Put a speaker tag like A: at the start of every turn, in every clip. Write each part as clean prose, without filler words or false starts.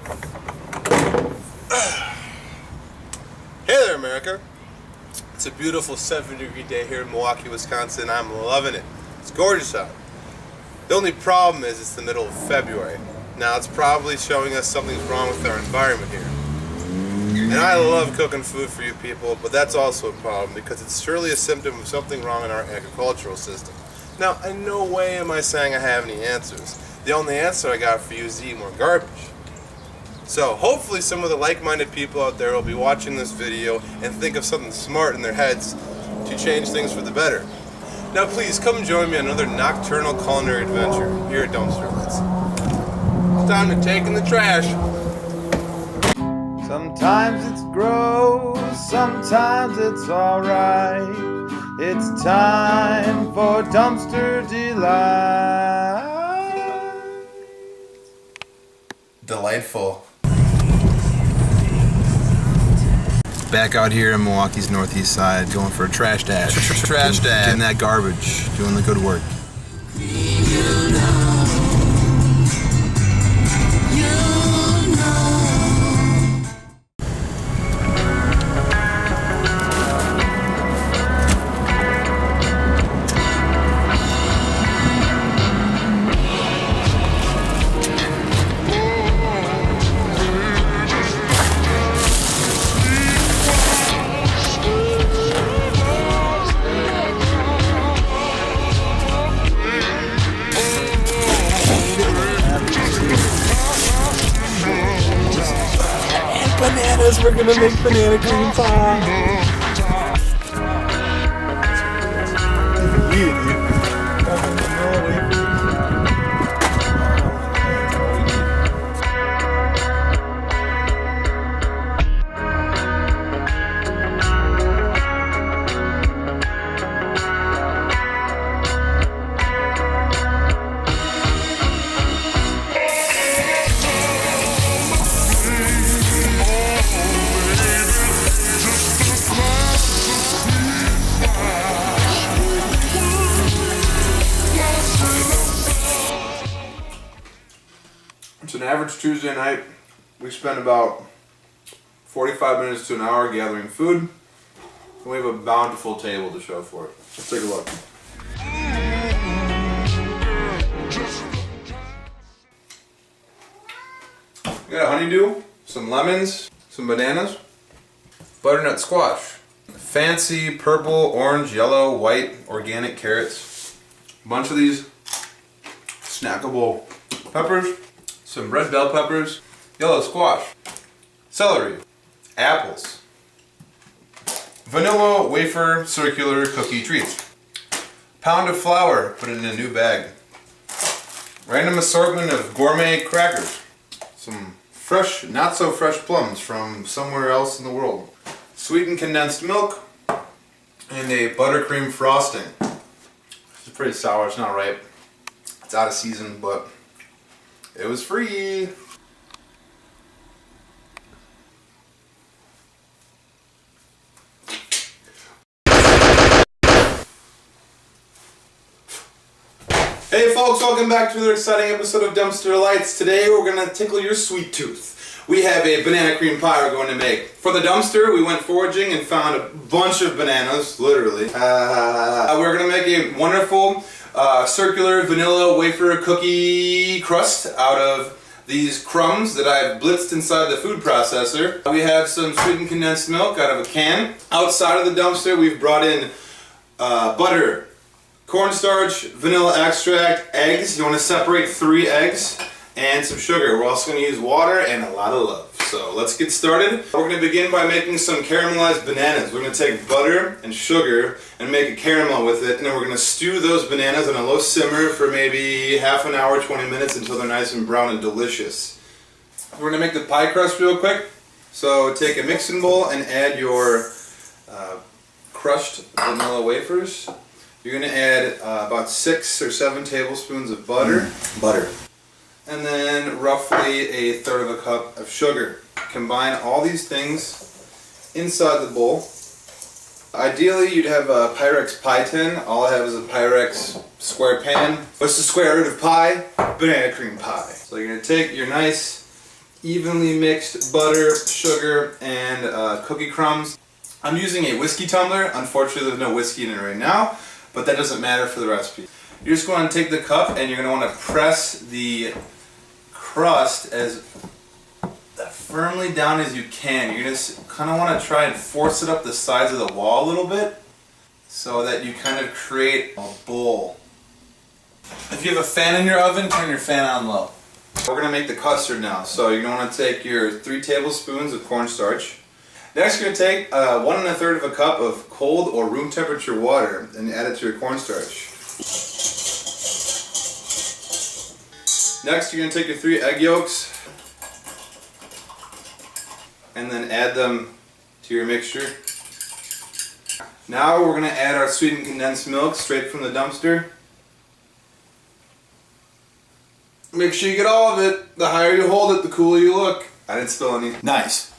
A: Hey there, America. It's a beautiful 70-degree day here in Milwaukee, Wisconsin. I'm loving it. It's gorgeous out. The only problem is it's the middle of February. Now it's probably showing us something's wrong with our environment here. And I love cooking food for you people, but that's also a problem because it's surely a symptom of something wrong in our agricultural system. Now, in no way am I saying I have any answers. The only answer I got for you is to eat more garbage. So hopefully some of the like-minded people out there will be watching this video and think of something smart in their heads to change things for the better. Now please come join me on another nocturnal culinary adventure here at Dumpster Lights. It's time to take in the trash.
B: Sometimes it's gross, sometimes it's alright. It's time for Dumpster Delight.
A: Delightful. Back out here in Milwaukee's northeast side, going for a trash dash. Trash dash. Getting that garbage, doing the good work. Bananas, we're gonna make banana cream pie. It's an average Tuesday night. We spend about 45 minutes to an hour gathering food, and we have a bountiful table to show for it. Let's take a look. We got a honeydew, some lemons, some bananas, butternut squash, fancy purple, orange, yellow, white, organic carrots, a bunch of these snackable peppers, some red bell peppers, yellow squash, celery, apples, vanilla wafer circular cookie treats, pound of flour, put it in a new bag, random assortment of gourmet crackers, some fresh, not so fresh plums from somewhere else in the world, sweetened condensed milk, and a buttercream frosting. It's pretty sour, it's not ripe, it's out of season, but it was free. Hey folks, welcome back to another exciting episode of Dumpster Lights. Today we're going to tickle your sweet tooth. We have a banana cream pie we're going to make. For the dumpster, we went foraging and found a bunch of bananas, literally. We're going to make a wonderful circular vanilla wafer cookie crust out of these crumbs that I've blitzed inside the food processor. We have some sweetened condensed milk out of a can. Outside of the dumpster, we've brought in butter, cornstarch, vanilla extract, eggs. You want to separate 3 eggs, and some sugar. We're also going to use water and a lot of love. So let's get started. We're going to begin by making some caramelized bananas. We're going to take butter and sugar and make a caramel with it, and then we're going to stew those bananas on a low simmer for maybe half an hour, 20 minutes until they're nice and brown and delicious. We're going to make the pie crust real quick. So take a mixing bowl and add your crushed vanilla wafers. You're going to add about 6 or 7 tablespoons of butter. And then roughly a 1/3 of a cup of sugar. Combine all these things inside the bowl. Ideally, you'd have a Pyrex pie tin. All I have is a Pyrex square pan. What's the square root of pie? Banana cream pie. So you're going to take your nice evenly mixed butter, sugar, and cookie crumbs. I'm using a whiskey tumbler. Unfortunately, there's no whiskey in it right now, but that doesn't matter for the recipe. You're just going to take the cup and you're going to want to press the crust as firmly down as you can. You're just kind of want to try and force it up the sides of the wall a little bit so that you kind of create a bowl. If you have a fan in your oven, turn your fan on low. We're going to make the custard now. So you're going to want to take your 3 tablespoons of cornstarch. Next, you're going to take 1 1/3 of a cup of cold or room temperature water and add it to your cornstarch. Next, you're going to take your 3 egg yolks and then add them to your mixture. Now we're going to add our sweetened condensed milk straight from the dumpster. Make sure you get all of it. The higher you hold it, the cooler you look. I didn't spill any. Nice.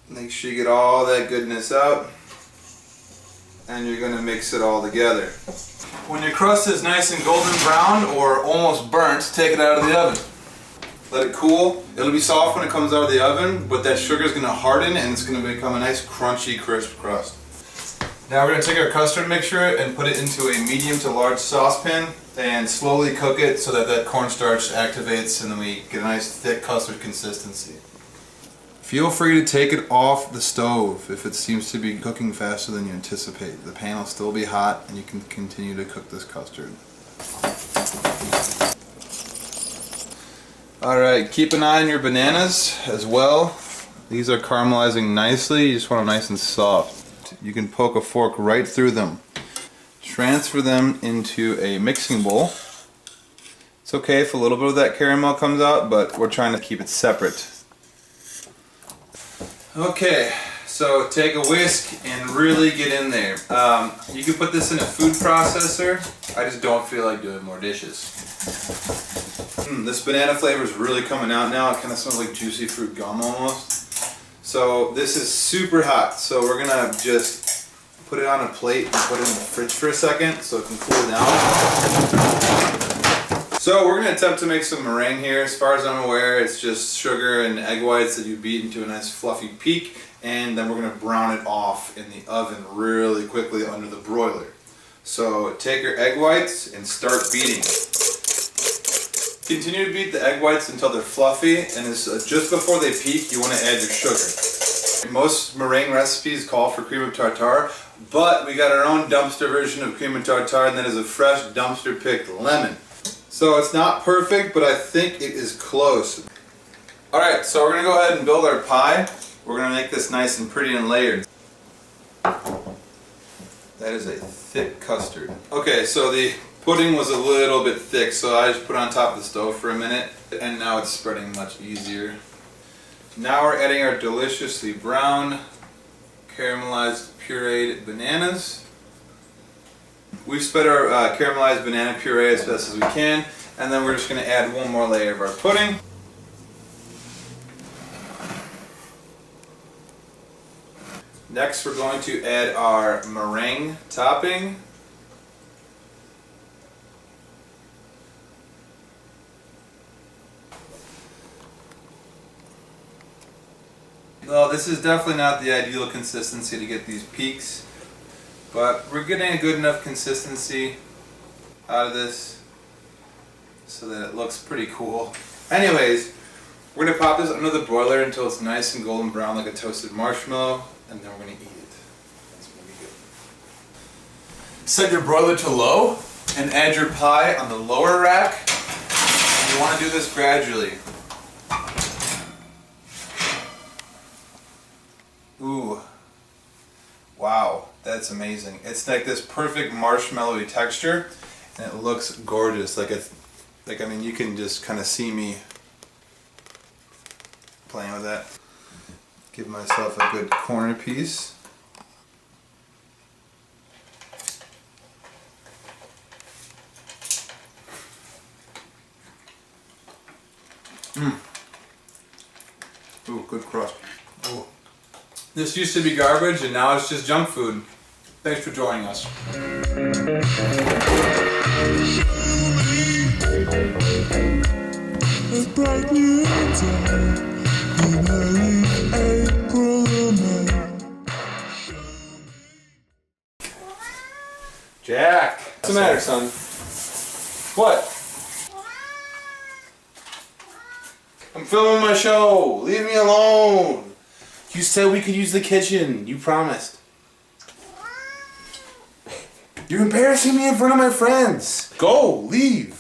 A: Make sure you get all that goodness out. And you're going to mix it all together. When your crust is nice and golden brown or almost burnt, take it out of the oven. Let it cool. It'll be soft when it comes out of the oven, but that sugar is going to harden and it's going to become a nice crunchy, crisp crust. Now we're going to take our custard mixture and put it into a medium to large saucepan and slowly cook it so that cornstarch activates and then we get a nice thick custard consistency. Feel free to take it off the stove if it seems to be cooking faster than you anticipate. The pan will still be hot and you can continue to cook this custard. Alright, keep an eye on your bananas as well. These are caramelizing nicely, you just want them nice and soft. You can poke a fork right through them. Transfer them into a mixing bowl. It's okay if a little bit of that caramel comes out, but we're trying to keep it separate. Okay, so take a whisk and really get in there. You can put this in a food processor. I just don't feel like doing more dishes. This banana flavor is really coming out now. It kind of smells like juicy fruit gum almost. So this is super hot, so we're gonna just put it on a plate and put it in the fridge for a second so it can cool down. So we're gonna attempt to make some meringue here. As far as I'm aware, it's just sugar and egg whites that you beat into a nice fluffy peak, and then we're gonna brown it off in the oven really quickly under the broiler. So take your egg whites and start beating. Continue to beat the egg whites until they're fluffy, and just before they peak, you want to add your sugar. Most meringue recipes call for cream of tartar, but we got our own dumpster version of cream of tartar, and that is a fresh dumpster picked lemon. So it's not perfect, but I think it is close. Alright, so we're going to go ahead and build our pie. We're going to make this nice and pretty and layered. That is a thick custard. Okay, so the pudding was a little bit thick, so I just put it on top of the stove for a minute, and now it's spreading much easier. Now we're adding our deliciously brown, caramelized pureed bananas. We've spread our caramelized banana puree as best as we can, and then we're just going to add one more layer of our pudding. Next we're going to add our meringue topping. Well, this is definitely not the ideal consistency to get these peaks, but we're getting a good enough consistency out of this so that it looks pretty cool. Anyways, we're going to pop this under the broiler until it's nice and golden brown like a toasted marshmallow, and then we're going to eat it. That's going to be good. Set your broiler to low and add your pie on the lower rack. You want to do this gradually. Ooh, wow, that's amazing. It's like this perfect marshmallowy texture, and it looks gorgeous. I mean, you can just kind of see me playing with that. Give myself a good corner piece. Ooh, good crust. Ooh. This used to be garbage and now it's just junk food. Thanks for joining us.
C: A bright new day.
A: What's the matter, son? What? I'm filming my show. Leave me alone. You said we could use the kitchen. You promised. You're embarrassing me in front of my friends. Go, leave.